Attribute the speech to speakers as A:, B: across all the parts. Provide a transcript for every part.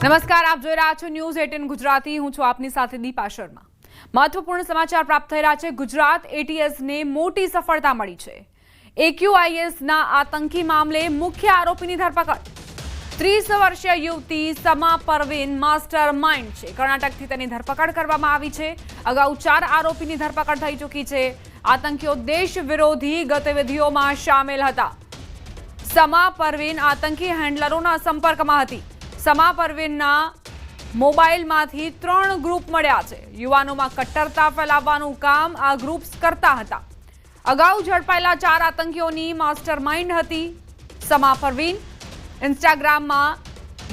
A: નમસ્કાર, આપ જોઈ રહ્યા છો ન્યૂઝ 18 ગુજરાતી। હું છું આપની સાથે દીપા શર્મા। મહત્વપૂર્ણ સમાચાર પ્રાપ્ત થઈ રહ્યા છે। ગુજરાત એટીએસને મોટી સફળતા મળી છે। એક્યુઆઈએસના આતંકી મામલે મુખ્ય આરોપીની ધરપકડ। 30 વર્ષીય યુવતી સમા પરવીન માસ્ટર માઇન્ડ છે। કર્ણાટકથી તેની ધરપકડ કરવામાં આવી છે। અગાઉ 4 આરોપીની ધરપકડ થઈ ચૂકી છે। આતંકીઓ દેશ વિરોધી ગતિવિધિઓમાં સામેલ હતા। સમા પરવીન આતંકી હેન્ડલરોના સંપર્કમાં હતી। સમા પરવીનના મોબાઈલમાંથી 3 ગ્રુપ મળ્યા છે। યુવાનોમાં કટ્ટરતા ફેલાવવાનું કામ આ ગ્રુપ્સ કરતા હતા। અગાઉ ઝડપાયેલા 4 આતંકીઓની માસ્ટર માઇન્ડ હતી સમા પરવીન। ઇન્સ્ટાગ્રામમાં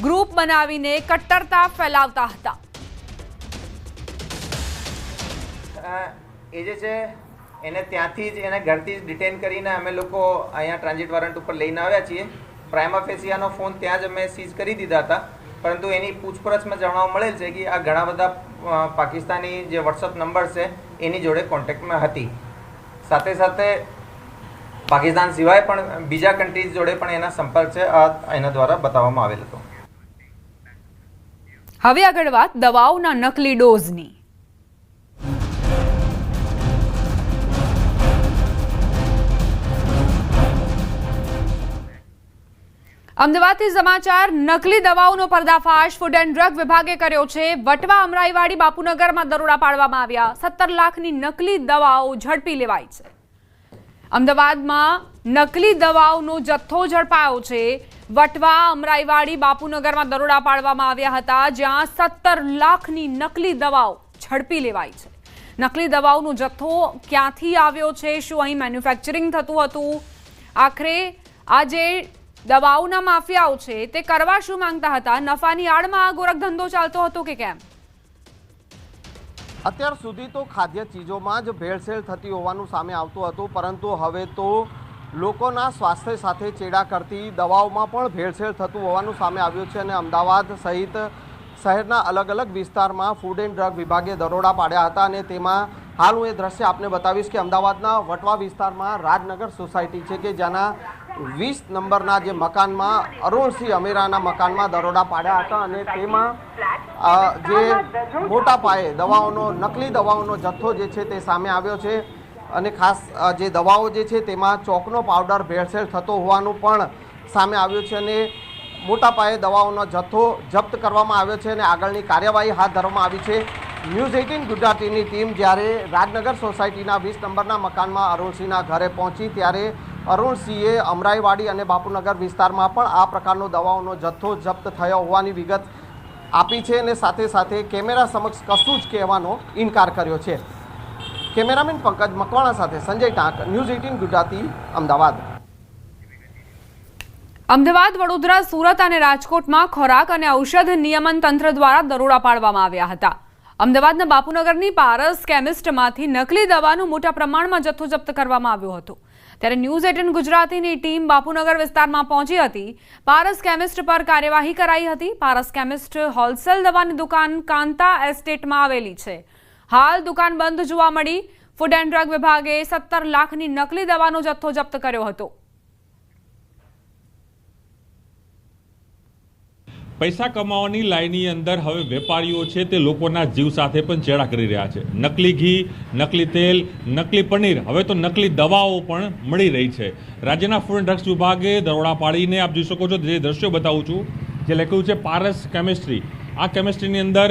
A: ગ્રુપ બનાવીને કટ્ટરતા ફેલાવતા હતા।
B: એ જે છે એને ત્યાંથી જ એને ઘરથી જ ડિટેન કરીને અમે લોકો અહીંયા ટ્રાન્ઝિટ વોરંટ ઉપર લઈને આવ્યા છીએ। પ્રાઇમા ફેસિયાનો ફોન ત્યાં જ અમે સીઝ કરી દીધા હતા, પરંતુ એની પૂછપરછમાં જાણવા મળેલ છે કે આ ઘણા બધા પાકિસ્તાની જે વોટ્સઅપ નંબર છે એની જોડે કોન્ટેક્ટમાં હતી। સાથે સાથે પાકિસ્તાન સિવાય પણ બીજા કન્ટ્રીઝ જોડે પણ એના સંપર્ક છે, એના દ્વારા બતાવવામાં આવેલ હતો।
A: હવે આગળ વાત દવાઓના નકલી ડોઝની। અમદાવાદથી સમાચાર। નકલી દવાઓનો પર્દાફાશ ફૂડ એન્ડ ડ્રગ વિભાગે કર્યો છે। વટવા અમરાઈવાડી બાપુનગરમાં દરોડા પાડવામાં આવ્યા। 17 લાખની નકલી દવાઓ ઝડપી લેવાઈ છે। અમદાવાદમાં નકલી દવાઓનો જથ્થો ઝડપાયો છે। વટવા અમરાઈવાડી બાપુનગરમાં દરોડા પાડવામાં આવ્યા હતા, જ્યાં 17 લાખની નકલી દવાઓ ઝડપી લેવાઈ છે। નકલી દવાઓનો જથ્થો ક્યાંથી આવ્યો છે, શું અહીં મેન્યુફેક્ચરિંગ થતું હતું, આખરે આજે દવાઓના માફિયાઓ છે તે કરવા શું માંગતા હતા, નફાની આડમાં આ ગોરખધંધો ચાલતો હતો કે કેમ?
C: અત્યાર સુધી તો ખાદ્ય ચીજોમાં જ ભેળસેળ થતી હોવાનું સામે આવતું હતું, પરંતુ હવે તો લોકોના સ્વાસ્થ્ય સાથે ચેડા કરતી દવાઓમાં પણ ભેળસેળ થતું હોવાનું સામે આવ્યું છે। અને અમદાવાદ સહિત શહેરના અલગ અલગ વિસ્તારમાં ફૂડ એન્ડ ડ્રગ વિભાગે દરોડા પાડ્યા હતા। અને તેમાં હાલ હું એ દ્રશ્ય આપને બતાવીશ કે અમદાવાદના વટવા વિસ્તારમાં રાજનગર સોસાયટી છે કે જેના 20 નંબરના જે મકાનમાં અરુણસિંહ અમેરાના મકાનમાં દરોડા પાડ્યા હતા। અને તેમાં જે મોટા પાયે દવાઓનો નકલી દવાઓનો જથ્થો જે છે તે સામે આવ્યો છે। અને ખાસ જે દવાઓ જે છે તેમાં ચોકનો પાવડર ભેળસેળ થતો હોવાનું પણ સામે આવ્યું છે। અને મોટા પાયે દવાઓનો જથ્થો જપ્ત કરવામાં આવ્યો છે અને આગળની કાર્યવાહી હાથ ધરવામાં આવી છે। ન્યૂઝ 18 ગુજરાતીની ટીમ જ્યારે રાજનગર સોસાયટીના 20 નંબરના મકાનમાં અરુણસિંહના ઘરે પહોંચી ત્યારે અરુણસિંહે અમરાઈવાડી અને બાપુનગર વિસ્તારમાં પણ આ પ્રકારનો દવાઓનો જથ્થો જપ્ત થયો હોવાની વિગત આપી છે અને સાથે સાથે કેમેરા સમક્ષ કશું જ કહેવાનો ઇનકાર કર્યો છે। કેમેરામેન પંકજ મકવાણા સાથે સંજય ટાંક, ન્યૂઝ 18 ગુજરાતી, અમદાવાદ।
A: અમદાવાદ, વડોદરા, સુરત અને રાજકોટમાં ખોરાક અને ઔષધ નિયમન તંત્ર દ્વારા દરોડા પાડવામાં આવ્યા હતા। અમદાવાદના બાપુનગરની પારસ કેમિસ્ટમાંથી નકલી દવાનો મોટા પ્રમાણમાં જથ્થો જપ્ત કરવામાં આવ્યો હતો। ત્યારે ન્યૂઝ 18 ગુજરાતીની ટીમ બાપુનગર વિસ્તારમાં પહોંચી હતી। પારસ કેમિસ્ટ પર કાર્યવાહી કરાઈ હતી। પારસ કેમિસ્ટ હોલસેલ દવાની દુકાન કાંતા એસ્ટેટમાં આવેલી છે। હાલ દુકાન બંધ જોવા મળી। ફૂડ એન્ડ ડ્રગ વિભાગે 17 લાખની નકલી દવાનો જથ્થો જપ્ત કર્યો હતો।
D: પૈસા કમાવાની લાઈનની અંદર હવે વેપારીઓ છે તે લોકોના જીવ સાથે પણ ચેડા કરી રહ્યા છે। નકલી ઘી, નકલી તેલ, નકલી પનીર, હવે તો નકલી દવાઓ પણ મળી રહી છે। રાજ્યના ફૂડ એન્ડ ડ્રગ્સ વિભાગે દરોડા પાડીને આપ જોઈ શકો છો, જે દ્રશ્યો બતાવું છું, જે લખ્યું છે પારસ કેમિસ્ટ્રી। આ કેમિસ્ટ્રીની અંદર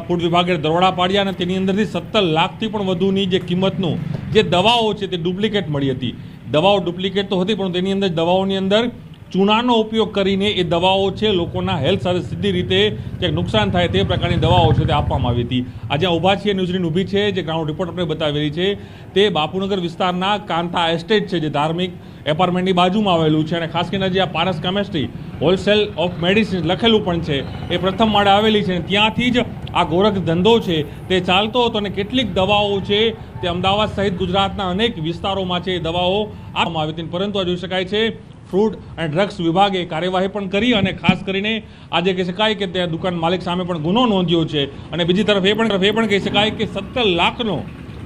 D: ફૂડ વિભાગે દરોડા પાડ્યા અને તેની અંદરથી 17 લાખથી પણ વધુની જે કિંમતનું જે દવાઓ છે તે ડુપ્લિકેટ મળી હતી। દવાઓ ડુપ્લિકેટ તો હતી, પણ તેની અંદર દવાઓની અંદર ચૂનાનો ઉપયોગ કરીને એ દવાઓ છે લોકોના હેલ્થ સાથે સીધી રીતે ક્યાંક નુકસાન થાય તે પ્રકારની દવાઓ છે તે આપવામાં આવી હતી। આજે ઊભા છીએ, ન્યૂઝ ઊભી છે, જે ગ્રાઉન્ડ રિપોર્ટ આપણે બતાવેલી છે તે બાપુનગર વિસ્તારના કાંતા એસ્ટેટ છે, જે ધાર્મિક એપાર્ટમેન્ટની બાજુમાં આવેલું છે। અને ખાસ કરીને જે આ પારસ કેમિસ્ટ્રી હોલસેલ ઓફ મેડિસિન લખેલું પણ છે એ પ્રથમ માળે આવેલી છે। ત્યાંથી જ આ ગોરખ ધંધો છે તે ચાલતો હતો અને કેટલીક દવાઓ છે તે અમદાવાદ સહિત ગુજરાતના અનેક વિસ્તારોમાં છે એ દવાઓ આપવામાં આવી હતી। પરંતુ આ જોઈ શકાય છે ફૂડ એન્ડ ડ્રગ્સ વિભાગે કાર્યવાહી પણ કરી અને ખાસ કરીને આજે કહી શકાય કે ત્યાં દુકાન માલિક સામે પણ ગુનો નોંધ્યો છે। અને બીજી તરફ એ પણ કહી શકાય કે 17 લાખનો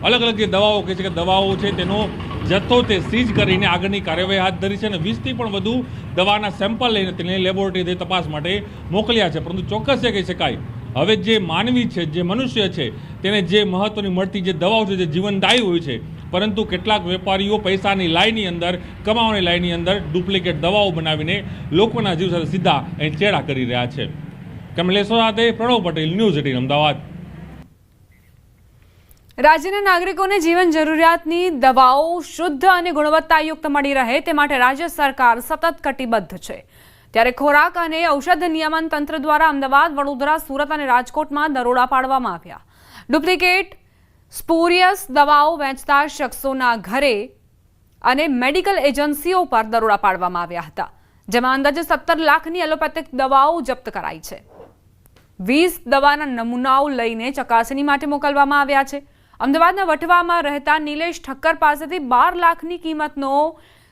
D: અલગ અલગ જે દવાઓ કહે છે કે દવાઓ છે તેનો જથ્થો તે સીઝ કરીને આગળની કાર્યવાહી હાથ ધરી છે અને 20થી પણ વધુ દવાના સેમ્પલ લઈને તેને લેબોરેટરીથી તપાસ માટે મોકલ્યા છે. પરંતુ ચોક્કસ એ કહી શકાય હવે જે માનવી છે, જે મનુષ્ય છે, તેને જે મહત્વની મળતી જે દવાઓ છે જે જીવનદાયી હોય છે, પરંતુ કેટલાક વેપારીઓ પૈસાની લાઈનની અંદર, કમાવાની લાઈનની અંદર ડુપ્લિકેટ દવાઓ બનાવીને લોકોના જીવ સાથે સીધા અહીં ચેડા કરી રહ્યા છે. કમલેશ્વર સાથે પ્રણવ પટેલ, ન્યૂઝ 18 અમદાવાદ.
A: રાજ્યના નાગરિકોને જીવન જરૂરિયાતની દવાઓ શુદ્ધ અને ગુણવત્તાયુક્ત મળી રહે તે માટે રાજ્ય સરકાર સતત કટિબદ્ધ છે. ત્યારે ખોરાક અને ઔષધ નિયમન તંત્ર દ્વારા અમદાવાદ, વડોદરા, સુરત અને રાજકોટમાં દરોડા પાડવામાં આવ્યા. ડુપ્લિકેટ સ્પુરિયસ દવાઓ વેચતા શખ્સોના ઘરે અને મેડિકલ એજન્સીઓ પર દરોડા પાડવામાં આવ્યા હતા, જેમાં અંદાજે 17 લાખની એલોપેથિક દવાઓ જપ્ત કરાઈ છે. 20 દવાના નમૂનાઓ લઈને ચકાસણી માટે મોકલવામાં આવ્યા છે. અમદાવાદના વટવામાં રહેતા નિલેશ ઠક્કર પાસેથી 12 લાખની કિંમતનો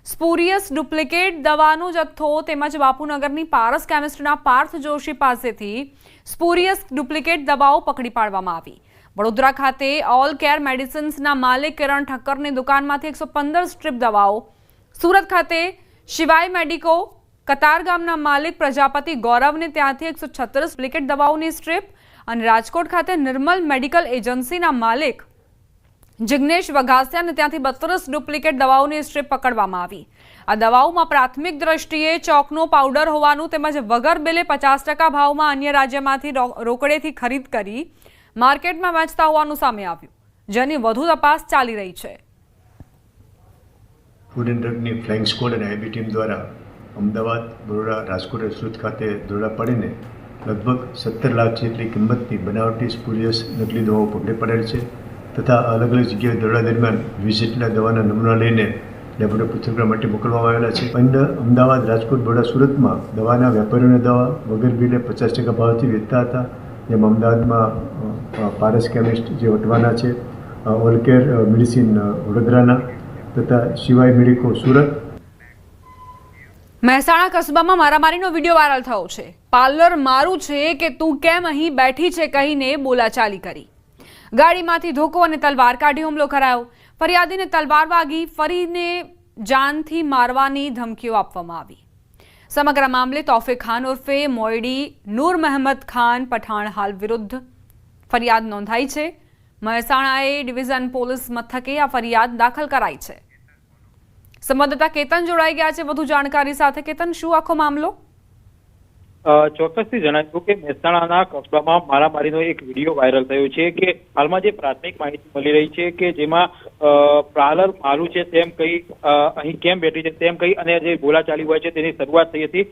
A: સ્પુરિયસ ડુપ્લિકેટ દવાનો જથ્થો તેમજ બાપુનગરની પારસ કેમિસ્ટના પાર્થ જોશી પાસેથી સ્પુરિયસ ડુપ્લિકેટ દવાઓ પકડી પાડવામાં આવી. વડોદરા ખાતે ઓલ કેર મેડિસિન્સના માલિક કિરણ ઠક્કરની દુકાનમાંથી 115 સ્ટ્રીપ દવાઓ, સુરત ખાતે શિવાય મેડિકો કતારગામના માલિક પ્રજાપતિ ગૌરવને ત્યાંથી 136 ડુપ્લિકેટ દવાઓની સ્ટ્રીપ અને રાજકોટ ખાતે નિર્મલ મેડિકલ એજન્સીના માલિક જિગ્નેશ વઘાસિયાને ત્યાંથી 32 ડુપ્લિકેટ દવાઓની સ્ટ્રીપ પકડવામાં આવી. આ દવાઓમાં પ્રાથમિક દ્રષ્ટિએ ચોકનો પાવડર હોવાનું તેમજ વગર બિલે 50% ભાવમાં અન્ય રાજ્યમાંથી રોકડેથી ખરીદ કરી માર્કેટમાં વેચતા હોવાનું સામે આવ્યું, જેની વધુ તપાસ ચાલી રહી છે.
E: ફૂડ એન્ડ ડ્રગની ફ્લાઇંગ સ્ક્વોડ અને આઈબી ટીમ દ્વારા અમદાવાદ, વડોદરા, રાજકોટ અને સુરત ખાતે દરોડા પાડીને લગભગ 17 લાખ જેટલી કિંમતની બનાવટી સ્પુરિયસ નકલી દવાઓ પકડી પડેલ છે તથા અલગ અલગ જગ્યાએ દરોડા દરમિયાન 20 જેટલા દવાના નમૂના લઈને લેબોરેટરી પૃથ્થકરણ માટે મોકલવામાં આવેલા છે. અમદાવાદ, રાજકોટ, વડોદરા, સુરતમાં દવાના વેપારીઓને દવા વગર બિલે 50% ભાવથી વેચતા હતા. જેમ અમદાવાદમાં પારસ કેમિસ્ટ જે વટવાના છે, ઓલ કેર મેડિસિન વડોદરાના તથા શિવાય મેડિકો સુરત.
A: મહેસાણા કસ્બામાં મારામારીનો વિડીયો વાયરલ થયો છે. પાર્લર મારું છે કે તું કેમ અહીં બેઠી છે કહીને બોલાચાલી કરી. ગાડીમાંથી ધોકો અને તલવાર કાઢી હુમલો કરાયો. ફરિયાદીને તલવાર વાગી, ફરીને જાનથી મારવાની ધમકીઓ આપવામાં આવી. સમગ્ર મામલે તોફિક ખાન ઉર્ફે મોયડી નૂર મહેમદ ખાન પઠાણ હાલ વિરુદ્ધ ફરિયાદ નોંધાઈ છે. મહેસાણા એ ડિવિઝન પોલીસ મથકે આ ફરિયાદ દાખલ કરાઈ છે. સંવાદદાતા કેતન જોડાઈ ગયા છે વધુ જાણકારી સાથે. કેતન, શું આખો મામલો?
F: ચોક્કસથી જણાવ્યું કે મહેસાણાના કસ્બામાં મારામારીનો એક વિડીયો વાયરલ થયો છે કે હાલમાં જે પ્રાથમિક માહિતી મળી રહી છે કે જેમાં પાર્લર મારું છે તેમ કહી અહીં કેમ બેઠી છે તેમ કહી અને જે બોલાચાલી હોય છે તેની શરૂઆત થઈ હતી.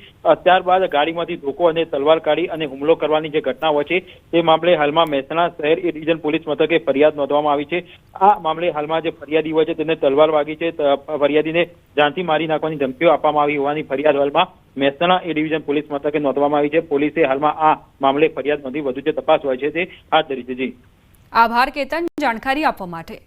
F: ત્યારબાદ ગાડીમાંથી ધોકો અને તલવાર કાઢી અને હુમલો કરવાની જે ઘટના હોય છે તે મામલે હાલમાં મહેસાણા શહેર એ ડિવિઝન પોલીસ મથકે ફરિયાદ નોંધવામાં આવી છે. આ મામલે હાલમાં જે ફરિયાદી હોય છે તેને તલવાર વાગી છે, ફરિયાદીને જાનથી મારી નાખવાની ધમકીઓ આપવામાં આવી હોવાની ફરિયાદ હાલમાં મહેસાણા એ ડિવિઝન પોલીસ મથકે નોંધવામાં આવી છે. પોલીસે હાલમાં આ મામલે ફરિયાદ નોંધી વધુ જે તપાસ હોય છે તે હાથ ધરી છે. જી,
A: આભાર કેતન જાણકારી આપવા માટે.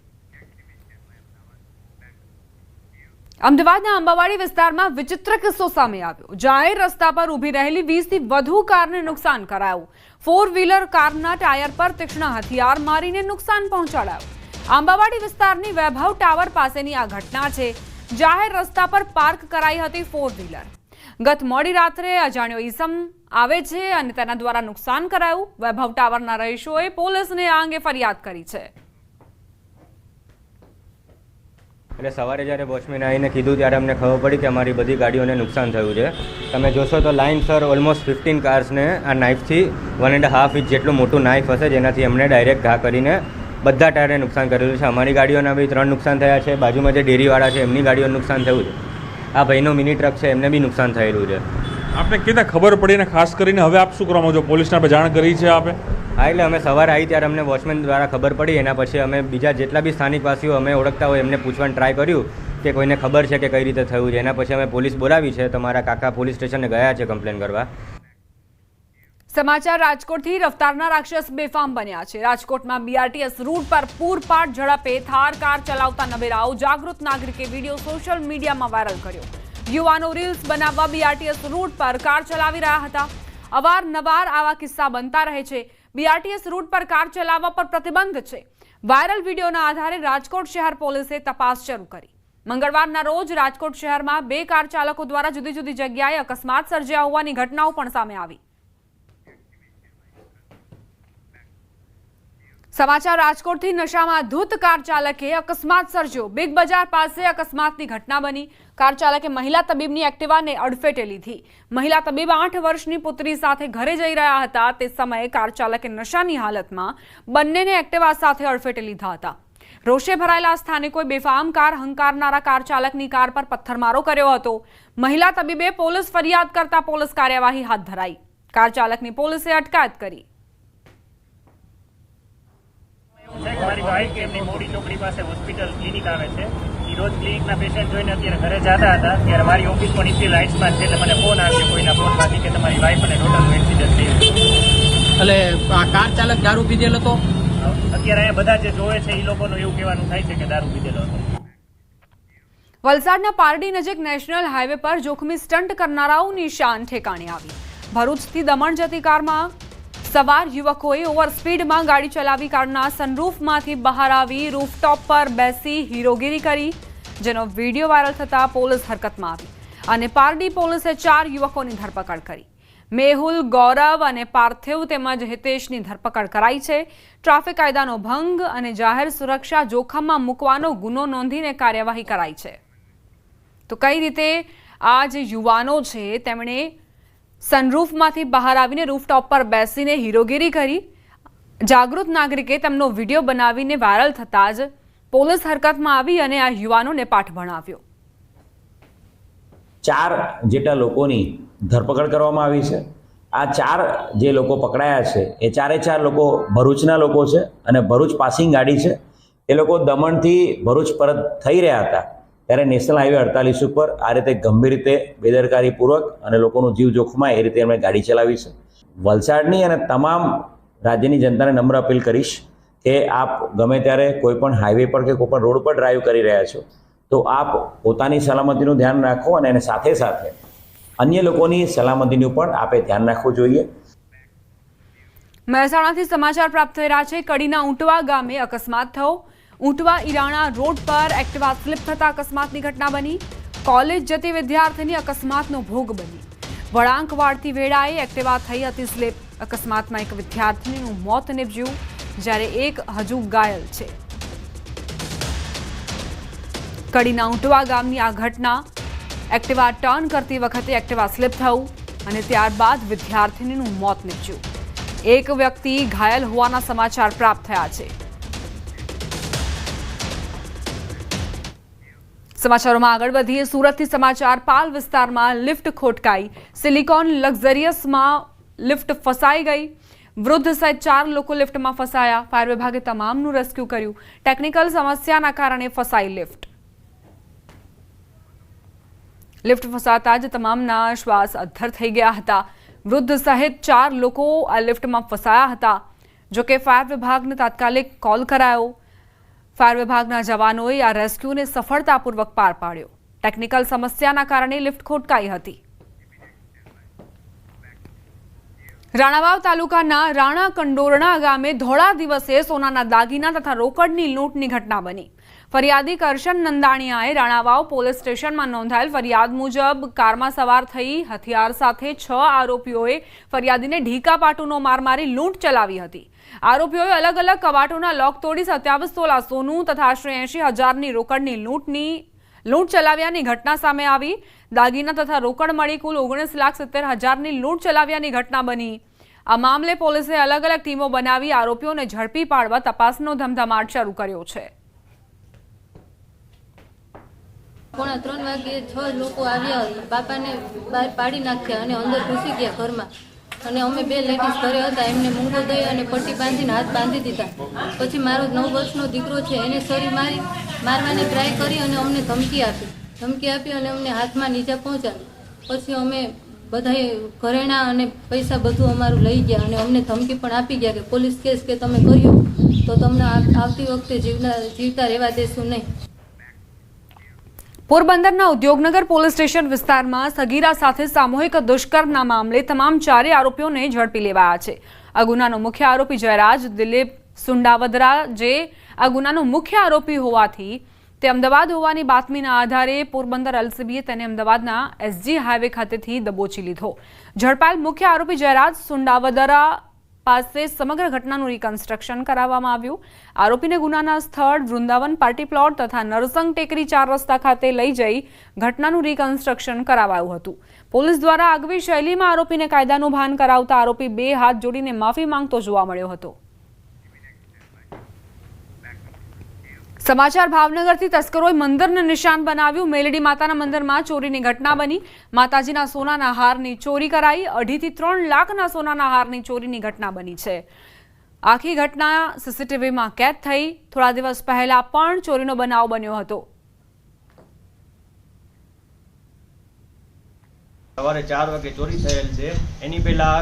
A: અમદાવાદના અંબાવાડી વિસ્તારમાં વિચિત્ર કિસ્સો સામે આવ્યો. જાહેર રસ્તા પર ઊભી રહેલી 20થી વધુ કારને નુકસાન કરાયું. 4 વ્હીલર કારના ટાયર પર તીક્ષ્ણ હથિયાર મારીને નુકસાન પહોંચાડાયું. અંબાવાડી વિસ્તારની વૈભવ ટાવર પાસેની આ ઘટના છે. જાહેર રસ્તા પર પાર્ક કરાઈ હતી 4 વ્હીલર. ગત મોડી રાત્રે અજાણ્યો ઈસમ આવે છે અને તેના દ્વારા નુકસાન કરાયું. વૈભવ ટાવરના રહીશોએ પોલીસને આ અંગે ફરિયાદ કરી છે.
G: એટલે સવારે જ્યારે વોચમેન આવીને કીધું ત્યારે અમને ખબર પડી કે અમારી બધી ગાડીઓને નુકસાન થયું છે. તમે જોશો તો લાઇનસર ઓલમોસ્ટ 15 કાર્સને આ નાઇફથી 1.5 ઇંચ જેટલું મોટું નાઇફ હશે જેનાથી એમને ડાયરેક્ટ ઘા કરીને બધા ટાયરને નુકસાન કરેલું છે. અમારી ગાડીઓના બી 3 નુકસાન થયા છે. બાજુમાં જે ડેરીવાળા છે એમની ગાડીઓને નુકસાન થયું છે. આ ભાઈનો મિની ટ્રક છે એમને બી નુકસાન થયેલું છે.
D: આપને કેતા ખબર પડી ને ખાસ કરીને હવે આપ શું કરવામાં છો? પોલીસને આપણે જાણ કરી છે આપે?
G: હા, એટલે અમે સવારે આવી ત્યારે અમને વોચમેન દ્વારા ખબર પડી. એના પછી અમે બીજા જેટલા બી સ્થાનિકવાસીઓ અમે ઓળખતા હોય એમને પૂછવાનું ટ્રાય કર્યું કે કોઈને ખબર છે કે કઈ રીતે થયું છે. એના પછી અમે પોલીસ બોલાવી છે. તમારા કાકા પોલીસ સ્ટેશને ગયા છે કમ્પ્લેન કરવા.
A: સમાચાર રાજકોટથી. રફતારના રાક્ષસ બેફામ બન્યા છે. રાજકોટમાં બીઆરટીએસ રૂટ પર પૂરપાટ ઝડપે થાર કાર ચલાવતા નબેરાઓ. જાગૃત નાગરિકે વિડીયો સોશિયલ મીડિયામાં વાયરલ કર્યો. યુવાનો રીલ્સ બનાવવા બીઆરટીએસ રૂટ પર કાર ચલાવી રહ્યા હતા. અવારનવાર આવા કિસ્સા બનતા રહે છે. બીઆરટીએસ રૂટ પર કાર ચલાવવા પર પ્રતિબંધ છે. વાયરલ વિડીયોના આધારે રાજકોટ શહેર પોલીસે તપાસ શરૂ કરી. મંગળવારના રોજ રાજકોટ શહેરમાં 2 કાર ચાલકો દ્વારા જુદી જુદી જગ્યાએ અકસ્માત સર્જ્યા હોવાની ઘટનાઓ પણ સામે આવી. સમાચાર રાજકોટથી નશામાં ધૂત કાર ચાલકે અકસ્માત સર્જ્યો. બિગ બજાર પાસે અકસ્માતની ઘટના બની. કાર ચાલકે મહિલા તબીબની એક્ટિવાને અડફેટે લીધી. મહિલા તબીબ 8 વર્ષની પુત્રી સાથે ઘરે જઈ રહ્યા હતા. તે સમયે કાર ચાલકે નશાની હાલતમાં બંનેને એક્ટિવા સાથે અડફેટે લીધા હતા. રોષે ભરાયેલા સ્થાનિકોએ બેફામ કાર હંકારનારા કાર ચાલકની કાર પર પથ્થરમારો કર્યો હતો. મહિલા તબીબે પોલીસ ફરિયાદ કરતા પોલીસ કાર્યવાહી હાથ ધરાઈ. કાર ચાલકની પોલીસે અટકાયત કરી.
H: મારી વાઈફ એમની મોડી ચોકડી પાસે હોસ્પિટલ ક્લિનિક આવે છે. એ રોજ ક્લિનિકના પેશન્ટ જોઈને અત્યારે ઘરે જતા હતા ત્યારે મારી ઓફિસ પણ એટલી લાઇટ્સમાં છે એટલે મને ફોન આવ્યો કોઈના ફોનમાંથી કે તમારી વાઈફ અને ડોટરનું એક્સિડન્ટ થયું.
I: એટલે આ કાર ચાલક દારૂ પીધેલો હતો.
H: અત્યારે અહીંયા બધા જે જોવે છે એ લોકોનું એવું કહેવાનું થાય છે કે દારૂ પીધેલો હતો.
A: વલસાડના પારડી નજીક નેશનલ હાઈવે પર જોખમી સ્ટન્ટ કરનારાઓની શાન ઠેકાણે આવી. ભરૂચથી દમણ જતી કારમાં સવાર યુવકોએ ઓવર સ્પીડમાં ગાડી ચલાવી કારના સનરૂફમાંથી બહાર આવી રૂફટોપ પર બેસી હીરોગીરી કરી, જેનો વિડીયો વાયરલ થતા પોલીસ હરકતમાં આવી અને પારડી પોલીસે 4 યુવકોની ધરપકડ કરી. મેહુલ, ગૌરવ અને પાર્થિવ તેમજ હિતેશની ધરપકડ કરાઈ છે. ટ્રાફિક કાયદાનો ભંગ અને જાહેર સુરક્ષા જોખમમાં મૂકવાનો ગુનો નોંધીને કાર્યવાહી કરાઈ છે. તો કઈ રીતે આ જે યુવાનો છે તેમણે સનરૂફમાંથી બહાર આવીને રૂફટોપ પર બેસીને હીરોગીરી કરી. જાગૃત નાગરિકે તેમનો વિડીયો બનાવીને વાયરલ થતાં જ પોલીસ હરકતમાં આવી અને આ યુવાનોને પાઠ ભણાવ્યો.
J: 4 જેટલા લોકોની ધરપકડ કરવામાં આવી છે. આ 4 જે લોકો પકડાયા છે એ 4 લોકો ભરૂચના લોકો છે અને ભરૂચ પાસિંગ ગાડી છે. એ લોકો દમણથી ભરૂચ પરત થઈ રહ્યા હતા ત્યારે નેશનલ હાઈવે 48 ઉપર આ રીતે ગંભીર રીતે બેદરકારીપૂર્વક અને લોકોનું જીવ જોખમાય એ રીતે એમણે ગાડી ચલાવી છે. વલસાડની અને તમામ રાજ્યની જનતાને નમ્ર અપીલ કરીશ કે આપ ગમે ત્યારે કોઈ પણ હાઈવે પર કે કોઈ પણ રોડ પર ડ્રાઈવ કરી રહ્યા છો તો આપ પોતાની સલામતીનું ધ્યાન રાખો અને એને સાથે સાથે અન્ય લોકોની સલામતીનું પણ આપે ધ્યાન રાખવું જોઈએ.
A: મહેસાણાથી સમાચાર પ્રાપ્ત થઈ રહ્યા છે. કડીના ઊંટવા ગામે અકસ્માત થયો. ઊંટવા ઈરાણા રોડ પર એક્ટિવા સ્લીપ થતા અકસ્માતની ઘટના બની. કોલેજ જતી વિદ્યાર્થીની અકસ્માતનો ભોગ બની. વળાંક વાળતી વેળાએ એક્ટિવા થઈ હતી સ્લીપ. અકસ્માતમાં એક વિદ્યાર્થીનું મોત નીપજ્યું જ્યારે એક હજુ ઘાયલ છે. કડીના ઊંટવા ગામની આ ઘટના. એક્ટિવા ટર્ન કરતી વખતે એક્ટિવા સ્લીપ થયું અને ત્યારબાદ વિદ્યાર્થીનું મોત નીપજ્યું. એક વ્યક્તિ ઘાયલ હોવાના સમાચાર પ્રાપ્ત થયા છે. સમાચારોમાં આગળ વધીએ. સુરતથી સમાચાર. પાલ વિસ્તારમાં લિફ્ટ ખોટકાઈ. સિલિકોન લક્ઝરિયસમાં લિફ્ટ ફસાઈ ગઈ. વૃદ્ધ સહિત 4 લોકો લિફ્ટમાં ફસાયા. ફાયર વિભાગે તમામનું રેસ્ક્યુ કર્યું. ટેકનિકલ સમસ્યાના કારણે ફસાઈ લિફ્ટ. લિફ્ટ ફસાતા જ તમામના શ્વાસ અદ્ધર થઈ ગયા હતા. વૃદ્ધ સહિત 4 લોકો આ લિફ્ટમાં ફસાયા હતા. જોકે ફાયર વિભાગને તાત્કાલિક કોલ કરાયો. ફાયર વિભાગના જવાનોએ આ રેસ્ક્યુને સફળતાપૂર્વક પાર પાડ્યો. ટેકનિકલ સમસ્યાના કારણે લિફ્ટ ખોટકાઈ હતી. રાણાવાવ તાલુકાના રાણા કંડોરણા ગામે ધોળા દિવસે સોનાના દાગીના તથા રોકડની લૂંટની ઘટના બની. ફરિયાદી કરશન નંદાણીયાએ રાણાવાવ પોલીસ સ્ટેશનમાં નોંધાયેલ ફરિયાદ મુજબ કારમાં સવાર થઈ હથિયાર સાથે 6 આરોપીઓએ ફરિયાદીને ઢીકા પાટુનો માર મારી લૂંટ ચલાવી હતી. આરોપીઓએ અલગ અલગ કબાટોના લોક તોડી 27 તોલા સોનું તથા આશરે 80,000ની રોકડની લૂંટ ચલાવ્યાની ઘટના સામે આવી. દાગીના તથા રોકડ મળી કુલ 19,70,000ની લૂંટ ચલાવ્યાની ઘટના બની. આ મામલે પોલીસે અલગ અલગ ટીમો બનાવી આરોપીઓને ઝડપી પાડવા તપાસનો ધમધમાટ શરૂ કર્યો છે.
K: 2:45 વાગે 6 લોકો આવ્યા. બાપાને બહાર પાડી નાખ્યા અને અંદર ઘૂસી ગયા ઘરમાં. અને અમે 2 લેડીઝ ઘરે હતા. એમને મૂંગો દઈ અને પટ્ટી બાંધીને હાથ બાંધી દીધા. પછી મારો 9 વર્ષનો દીકરો છે એને સરી મારવાની ટ્રાય કરી અને અમને ધમકી આપી અને અમને હાથમાં નીચે પહોંચાડી. પછી અમે બધાએ ઘરેણાં અને પૈસા બધું અમારું લઈ ગયા અને અમને ધમકી પણ આપી ગયા કે પોલીસ કેસ કે તમે કર્યો તો તમને આવતી વખતે જીવતા રહેવા દેશું નહીં.
A: પોરબંદરના ઉદ્યોગનગર પોલીસ સ્ટેશન વિસ્તારમાં સગીરા સાથે સામૂહિક દુષ્કર્મના મામલે તમામ 4 આરોપીઓને ઝડપી લેવાયા છે. આ ગુનાનો મુખ્ય આરોપી જયરાજ દિલીપ સુંડાવદરા જે આ ગુનાનો મુખ્ય આરોપી હોવાથી તે અમદાવાદ હોવાની બાતમીના આધારે પોરબંદર એલસીબીએ તેને અમદાવાદના એસજી હાઈવે ખાતેથી દબોચી લીધો. ઝડપાયેલ મુખ્ય આરોપી જયરાજ સુંડાવદરા પાસે સમગ્ર ઘટનાનું રિકન્સ્ટ્રક્શન કરાવવામાં આવ્યું. આરોપીને ગુનાના સ્થળ વૃંદાવન પાર્ટી પ્લોટ તથા નરસંગ ટેકરી 4 રસ્તા ખાતે લઈ જઈ ઘટનાનું રિકન્સ્ટ્રક્શન કરાવાયું હતું. પોલીસ દ્વારા આગવી શૈલીમાં આરોપીને કાયદાનું ભાન કરાવતા આરોપી 2 હાથ જોડીને માફી માંગતો જોવા મળ્યો હતો. સમાચાર ભાવનગરથી તસ્કરોએ મંદિરને નિશાન બનાવ્યું. મેલડી માતાના મંદિરમાં ચોરીની ઘટના બની. માતાજીના સોનાના હારની ચોરી કરાઈ. 2.5 થી 3 લાખના સોનાના હારની ચોરીની ઘટના બની છે. આખી ઘટના સીસીટીવીમાં કેદ થઈ. થોડા દિવસ પહેલા પણ ચોરીનો બનાવ બન્યો હતો.
G: સવારે 4 વાગે ચોરી થયેલ છે. એની પહેલા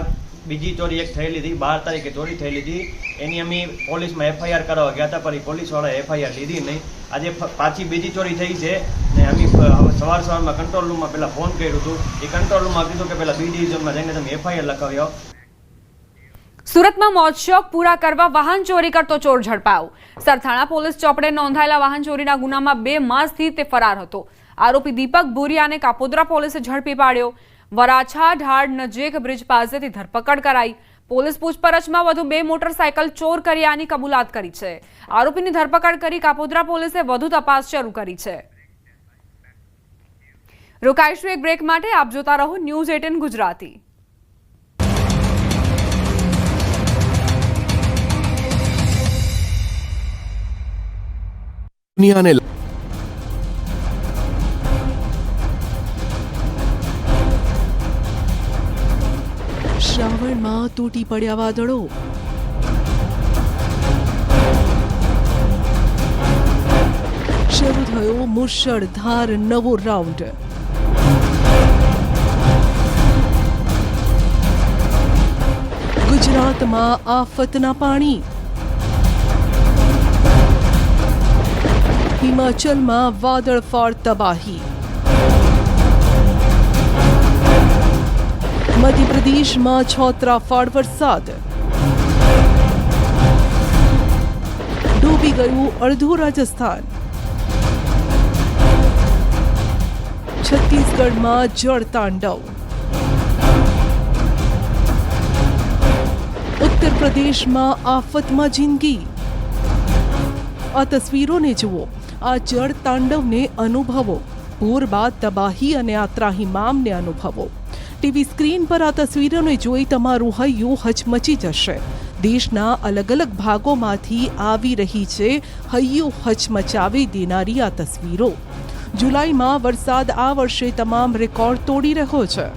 G: બીજી ચોરી એક થયેલી હતી. 12 તારીખે ચોરી થયેલી હતી. એની અમે પોલીસમાં એફઆઈઆર કરાવવા ગયા હતા, પણ પોલીસવાળાએ એફઆઈઆર લીધી નહીં. આજે પાછી બીજી ચોરી થઈ છે ને અમે સવારમાં કંટ્રોલ રૂમમાં પહેલાં ફોન કર્યું હતું. એ કંટ્રોલ રૂમમાં કીધું કે પહેલાં બી ડિવિઝનમાં જઈને તમે એફઆઈઆર લખાવી આવો.
A: સુરતમાં મોજ શોખ પૂરા કરવા વાહન ચોરી કરતો ચોર ઝડપાયો. સરથાણા પોલીસ ચોપડે નોંધાયેલા વાહન ચોરીના ગુનામાં 2 માસથી તે ફરાર હતો. આરોપી દીપક ભુરિયાને કાપોદ્રા પોલીસે ઝડપી પાડ્યો. વરાછા ઢાળ નજીક બ્રિજ પાસેથી ધરપકડ કરાઈ. પોલીસ પૂછપરછમાં વધુ 2 મોટરસાયકલ ચોર કર્યાની કબૂલાત કરી છે. આરોપીની ધરપકડ કરી કાપોદ્રા પોલીસે વધુ તપાસ શરૂ કરી છે. રોકાઈશું એક બ્રેક માટે. આપ જોતા રહો ન્યૂઝ 18 ગુજરાતી.
L: દુનિયાને શ્રાવણમાં તૂટી પડ્યા વાદળો. શરૂ થયો મુશળધાર નવો રાઉન્ડ. ગુજરાતમાં આફતના પાણી. હિમાચલમાં વાદળફાળ તબાહી. મધ્યપ્રદેશમાં છોતરાફાળ વરસાદ. ડૂબી ગયું અડધું રાજસ્થાન. છત્તીસગઢમાં જળ તાંડવ. ઉત્તર પ્રદેશમાં આફતમાં જિંદગી. આ તસવીરોને જુઓ, આ જળ તાંડવને અનુભવો. પૂર બાદ તબાહી અને આ ત્રાહિમામને અનુભવો. ટીવી સ્ક્રીન પર આ તસવીરોને જોઈ તમારું હૈયું હચમચી જશે. દેશના અલગ અલગ ભાગોમાંથી આવી રહી છે હૈયું હચમચાવી દેનારી આ તસવીરો. જુલાઈમાં વરસાદ આ વર્ષે તમામ રેકોર્ડ તોડી રહ્યો છે.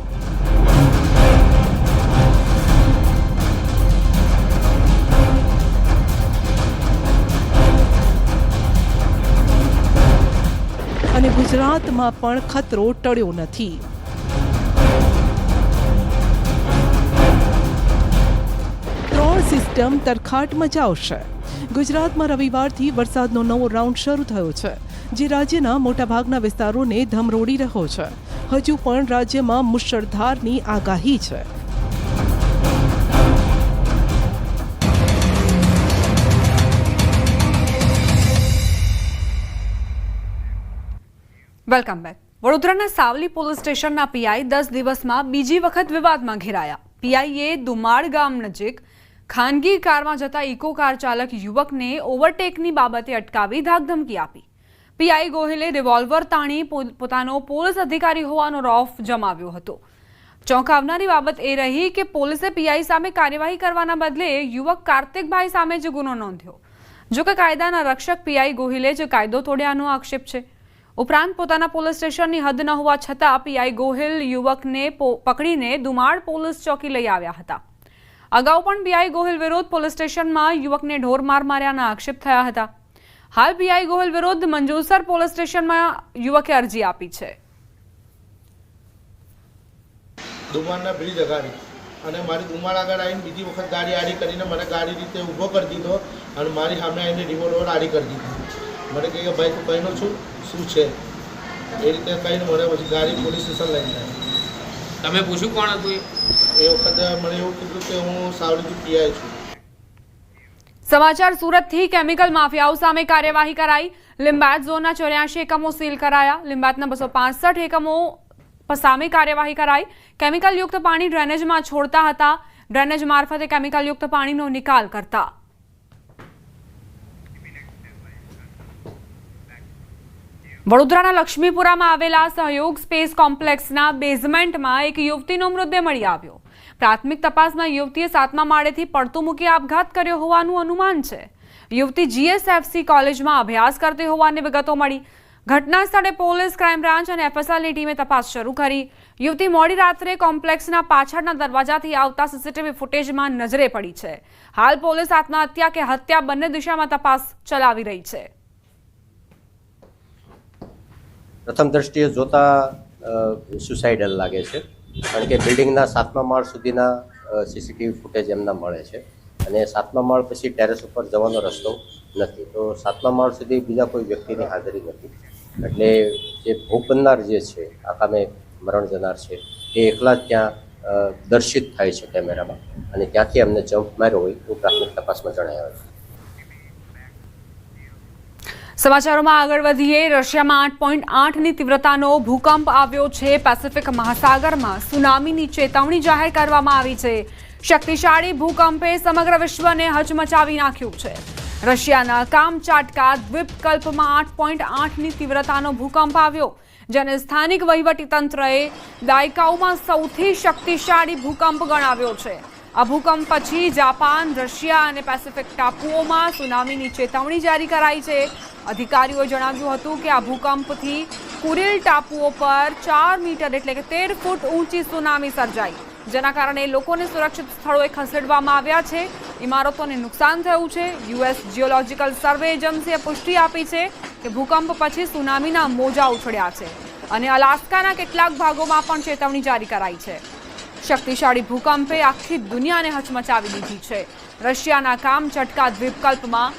L: અને ગુજરાતમાં પણ ખતરો ટળ્યો નથી. સિસ્ટમ તરખાટ મચાવશે. ગુજરાતમાં રવિવારથી વરસાદનો નવો રાઉન્ડ શરૂ થયો છે, જે રાજ્યના મોટાભાગના વિસ્તારોને ધમરોડી રહ્યો છે. હજુ પણ રાજ્યમાં મુશળધારની આગાહી છે.
A: Welcome back. વડોદરાના સાવલી પોલીસ સ્ટેશનના પીઆઈ 10 દિવસમાં બીજી વખત વિવાદમાં ઘેરાયા. પીઆઈએ દુમાડ ગામ નજીક ખાનગી કારમાં જતા ઇકો કાર ચાલક યુવકને ઓવરટેકની બાબતે અટકાવી ધાકધમકી આપી. પીઆઈ ગોહિલે રિવોલ્વર તાણી પોતાનો પોલીસ અધિકારી હોવાનો રોફ જમાવ્યો હતો. ચોંકાવનારી બાબત એ રહી કે પોલીસે પીઆઈ સામે કાર્યવાહી કરવાના બદલે યુવક કાર્તિકભાઈ સામે જ ગુનો નોંધ્યો. જો કે કાયદાના રક્ષક પીઆઈ ગોહિલે જ કાયદો તોડ્યાનો આક્ષેપ છે. ઉપરાંત પોતાના પોલીસ સ્ટેશનની હદ ન હોવા છતાં પીઆઈ ગોહિલ યુવકને પકડીને દુમાડ પોલીસ ચોકી લઈ આવ્યા હતા. અગાઉ પણ પીઆઈ ગોહિલ વિરુદ્ધ પોલીસ સ્ટેશનમાં યુવકને ઢોરમાર માર્યાના આક્ષેપ થયા હતા. હાલ પીઆઈ ગોહિલ વિરુદ્ધ મંજુસર પોલીસ સ્ટેશનમાં યુવકે અરજી આપી છે.
M: દુમાડના બ્રિજ અગાડી અને મારી દુમાડ આગળ આવીને બીજી વખત ગાડી આડી કરીને મને ગાડી રીતે ઊભો કરી દીધો અને મારી સામે આવીને રિવોલ્વર આડી કરી દીધી. મને કહે કે ભાઈ તું કહીનો છું શું છે એ રીતે કહીને મને પછી ગાડી પોલીસ સ્ટેશન લઈને જાય.
I: તમે પૂછ્યું કોણ હતું?
M: એ વખતે મને એવું કીધું કે હું સાવલીથી પીઆઈ છું.
A: સમાચાર સુરતથી કેમિકલ માફિયાઓ સામે કાર્યવાહી કરાઈ. લિંબાયત ઝોનના 84 એકમો સીલ કરાયા. લિંબાયતના 265 એકમો સામે કાર્યવાહી કરાઈ. કેમિકલયુક્ત પાણી ડ્રેનેજમાં છોડતા હતા. ડ્રેનેજ મારફતે કેમિકલયુક્ત પાણીનો નિકાલ કરતા. વડોદરાના લક્ષ્મીપુરામાં આવેલા સહયોગ સ્પેસ કોમ્પ્લેક્સના બેઝમેન્ટમાં એક યુવતીનો મૃતદેહ મળી આવ્યો. પ્રાથમિક તપાસમાં યુવતીએ 7મા માળેથી પડતું મૂકી આપઘાત કર્યો હોવાનું અનુમાન છે. યુવતી GSFC કોલેજમાં અભ્યાસ કરતી હોવાની વિગતો મળી. ઘટના સ્થળે પોલીસ, ક્રાઇમ બ્રાન્ચ અને FSLની ટીમે તપાસ શરૂ કરી. યુવતી મોડી રાત્રે કોમ્પ્લેક્સના પાછળના દરવાજાથી આવતા CCTV ફૂટેજમાં નજરે પડી છે. હાલ પોલીસ આત્મહત્યા કે હત્યા બંને દિશામાં તપાસ ચલાવી રહી છે.
N: પ્રથમ દ્રષ્ટિએ જોતા સુસાઇડલ લાગે છે, કારણ કે બિલ્ડિંગના 7મા માળ સુધીના CCTV ફૂટેજ એમના મળે છે અને 7મા માળ પછી ટેરેસ ઉપર જવાનો રસ્તો નથી, તો 7મા માળ સુધી બીજા કોઈ વ્યક્તિની હાજરી નથી. એટલે જે ભોગ બનનાર જે છે, આ કામે મરણ જનાર છે, એ એકલા જ ત્યાં દર્શિત થાય છે કેમેરામાં અને ત્યાંથી અમને જમ્પ માર્યો હોય એવું પ્રાથમિક તપાસમાં જણાવ્યું છે.
A: સમાચારોમાં આગળ વધીએ. રશિયામાં 8.8ની તીવ્રતાનો ભૂકંપ આવ્યો છે. પેસિફિક મહાસાગરમાં સુનામીની ચેતવણી જાહેર કરવામાં આવી છે. શક્તિશાળી ભૂકંપે સમગ્ર વિશ્વને હચમચાવી નાખ્યું છે. રશિયાના કામચાટકા દ્વીપકલ્પમાં 8.8ની તીવ્રતાનો ભૂકંપ આવ્યો, જેને સ્થાનિક વહીવટીતંત્રએ દાયકાઓમાં સૌથી શક્તિશાળી ભૂકંપ ગણાવ્યો છે. આ ભૂકંપ પછી જાપાન, રશિયા અને પેસિફિક ટાપુઓમાં સુનામીની ચેતવણી જારી કરાઈ છે. અધિકારીઓએ જણાવ્યું હતું કે આ ભૂકંપથી કુરિલ ટાપુઓ પર 4 મીટર એટલે કે 13 ફૂટ ઊંચી સુનામી સર્જાઈ, જેના કારણે લોકોને સુરક્ષિત સ્થળોએ ખસેડવામાં આવ્યા છે. ઇમારતોને નુકસાન થયું છે. US જિયોલોજિકલ સર્વે એજન્સીએ પુષ્ટિ આપી છે કે ભૂકંપ પછી સુનામીના મોજા ઉછળ્યા છે અને અલાસ્કાના કેટલાક ભાગોમાં પણ ચેતવણી જારી કરાઈ છે. શક્તિશાળી ભૂકંપે આખી દુનિયાને હચમચાવી દીધી છે. રશિયાના કામચટકા દ્વીપકલ્પમાં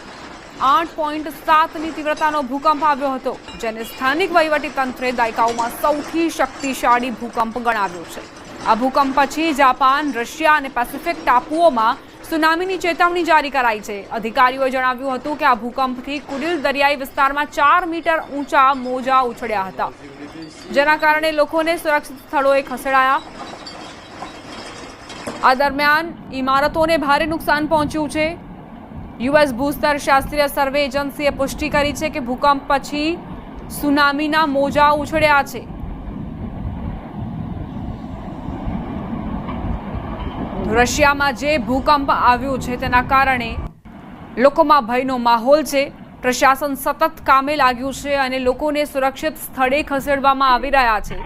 A: 8.7ની તીવ્રતાનો ભૂકંપ આવ્યો હતો, જેને સ્થાનિક વહીવટીતંત્રે દાયકાઓમાં સૌથી શક્તિશાળી ભૂકંપ ગણાવ્યો છે. આ ભૂકંપ પછી જાપાન, રશિયા અને પેસિફિક ટાપુઓમાં સુનામીની ચેતવણી જારી કરાઈ છે. અધિકારીઓએ જણાવ્યું હતું કે આ ભૂકંપથી કુરિલ દરિયાઈ વિસ્તારમાં 4 મીટર ઊંચા મોજા ઉછળ્યા હતા, જેના કારણે લોકોને સુરક્ષિત સ્થળોએ ખસેડાયા. આ દરમિયાન ઇમારતોને ભારે નુકસાન પહોંચ્યું છે. US ભૂસ્તર શાસ્ત્રીય સર્વે એજન્સીએ પુષ્ટિ કરી છે કે ભૂકંપ પછી સુનામીના મોજા ઉછળ્યા છે. રશિયામાં જે ભૂકંપ આવ્યો છે તેના કારણે લોકોમાં ભયનો માહોલ છે. પ્રશાસન સતત કામે લાગ્યું છે અને લોકોને સુરક્ષિત સ્થળે ખસેડવામાં આવી રહ્યા છે.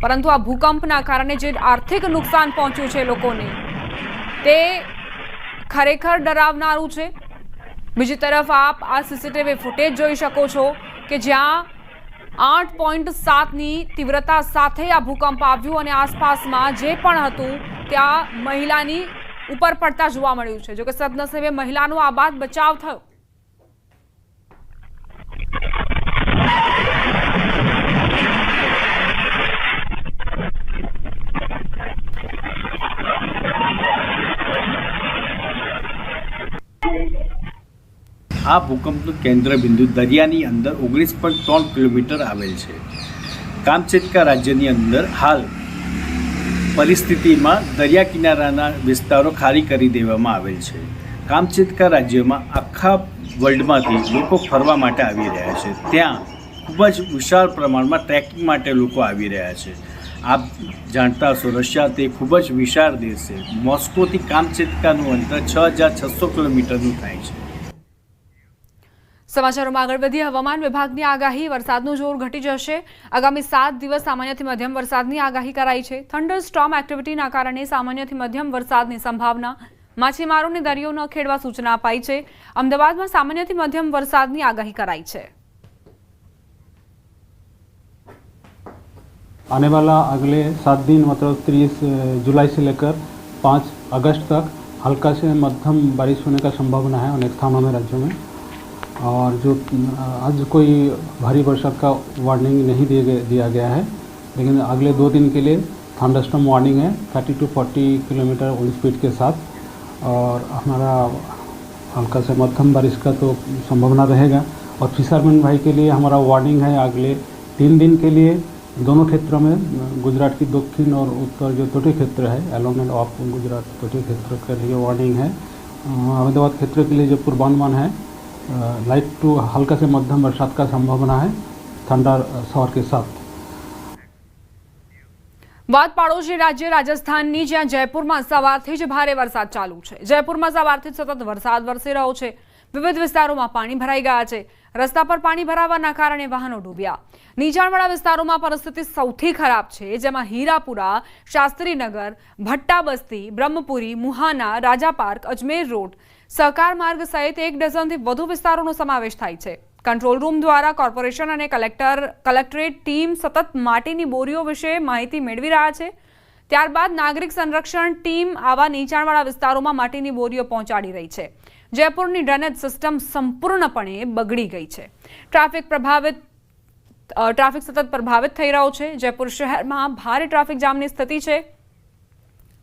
A: પરંતુ આ ભૂકંપના કારણે જે આર્થિક નુકસાન પહોંચ્યું છે લોકોને, તે ખરેખર ડરાવનારું છે. બીજી તરફ આપ આ CCTV ફૂટેજ જોઈ શકો છો કે જ્યાં 8.7ની તીવ્રતા સાથે આ ભૂકંપ આવ્યું અને આસપાસમાં જે પણ હતું ત્યાં મહિલાની ઉપર પડતા જોવા મળ્યું છે. જોકે સદનસીબે મહિલાનો આબાદ બચાવ થયો.
O: આ ભૂકંપનું કેન્દ્ર બિંદુ દરિયાની અંદર 19.3 કિલોમીટર આવેલ છે. કામચટકા રાજ્યની અંદર હાલ પરિસ્થિતિમાં દરિયા કિનારાના વિસ્તારો ખાલી કરી દેવામાં આવેલ છે. કામચટકા રાજ્યમાં આખા વર્લ્ડમાંથી લોકો ફરવા માટે આવી રહ્યા છે. ત્યાં ખૂબ જ વિશાળ પ્રમાણમાં ટ્રેકિંગ માટે લોકો આવી રહ્યા છે. આપ જાણતા હશો, રશિયા તે ખૂબ જ વિશાળ દેશ છે. મોસ્કોથી કામચટકાનું અંતર 6,600 કિલોમીટરનું થાય છે.
A: સમાચારોમાં આગળ વધીએ. હવામાન વિભાગની આગાહી. વરસાદનું જોર ઘટી જશે. આગામી 7 દિવસ સામાન્યથી મધ્યમ વરસાદની આગાહી કરાઈ છે. થંડર સ્ટોર્મ એક્ટિવિટીના કારણે સામાન્યથી મધ્યમ વરસાદની સંભાવના. માછીમારોને દરિયો ન ખેડવા સૂચના અપાઈ છે. અમદાવાદમાં સામાન્યથી મધ્યમ વરસાદની આગાહી કરાઈ છે.
P: आने वाला अगले 7 दिन मतलब 30 जुलाई से लेकर 5 अगस्त तक हल्का से मध्यम बारिश होने का संभावना है अनेक स्थानों में राज्यों में. और जो आज कोई भारी बरसात का वार्निंग नहीं दिया गया है, लेकिन अगले 2 दिन के लिए थंडरस्टॉर्म वार्निंग है 30 to 40 किलोमीटर ऑन स्पीड के साथ. और हमारा हल्का से मध्यम बारिश का तो संभावना रहेगा। और फिशरमैन भाई के लिए हमारा वार्निंग है अगले 3 दिन के लिए दोनों क्षेत्रों में, गुजरात की दक्षिण और उत्तर जो तटीय क्षेत्र है अलोंग एंड ऑफ गुजरात तटीय क्षेत्र के लिए वार्निंग है। अहमदाबाद क्षेत्र के लिए जो पूर्वानुमान है लाइट टू हल्का से मध्यम बरसात का संभावना है थंडर शॉवर के साथ।
A: વાત પાડોશી રાજ્ય રાજસ્થાનની, જ્યાં જયપુરમાં સવારથી જ ભારે વરસાદ ચાલુ છે। જયપુરમાં સવારથી જ સતત વરસાદ વરસી રહ્યો છે। વિવિધ વિસ્તારોમાં પાણી ભરાઈ ગયા છે। રસ્તા પર પાણી ભરાવાના કારણે વાહનો ડૂબ્યા। નીચાણવાળા વિસ્તારોમાં પરિસ્થિતિ સૌથી ખરાબ છે, જેમાં હીરાપુરા, શાસ્ત્રીનગર, ભટ્ટા બસ્તી, બ્રહ્મપુરી, મુહાના, રાજા પાર્ક, અજમેર રોડ, સહકાર માર્ગ સહિત 1 ડઝનથી વધુ વિસ્તારોનો સમાવેશ થાય છે। કંટ્રોલ રૂમ દ્વારા કોર્પોરેશન અને કલેક્ટરેટ ટીમ સતત માટીની બોરીઓ વિશે માહિતી મેળવી રહ્યા છે। ત્યારબાદ નાગરિક સંરક્ષણ ટીમ આવા નીચાણવાળા વિસ્તારોમાં માટીની બોરીઓ પહોંચાડી રહી છે। જયપુરની ડ્રેનેજ સિસ્ટમ સંપૂર્ણપણે બગડી ગઈ છે। ટ્રાફિક સતત પ્રભાવિત થઈ રહ્યો છે। જયપુર શહેરમાં ભારે ટ્રાફિક જામની સ્થિતિ છે।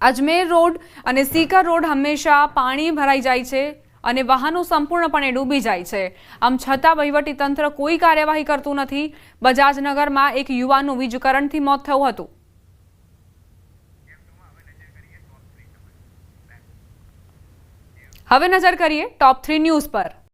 A: અજમેર રોડ અને सीकर रोड हमेशा पाणी भराई जाय छे અને વાહનો સંપૂર્ણપણે ડૂબી જાય છે। આમ છતાં વહીવટીતંત્ર કોઈ કાર્યવાહી કરતું નથી। બજાજનગરમાં એક યુવાનનું વીજ કરંટથી મોત થયું હતું। હવે નજર કરીએ ટોપ 3 ન્યૂઝ પર।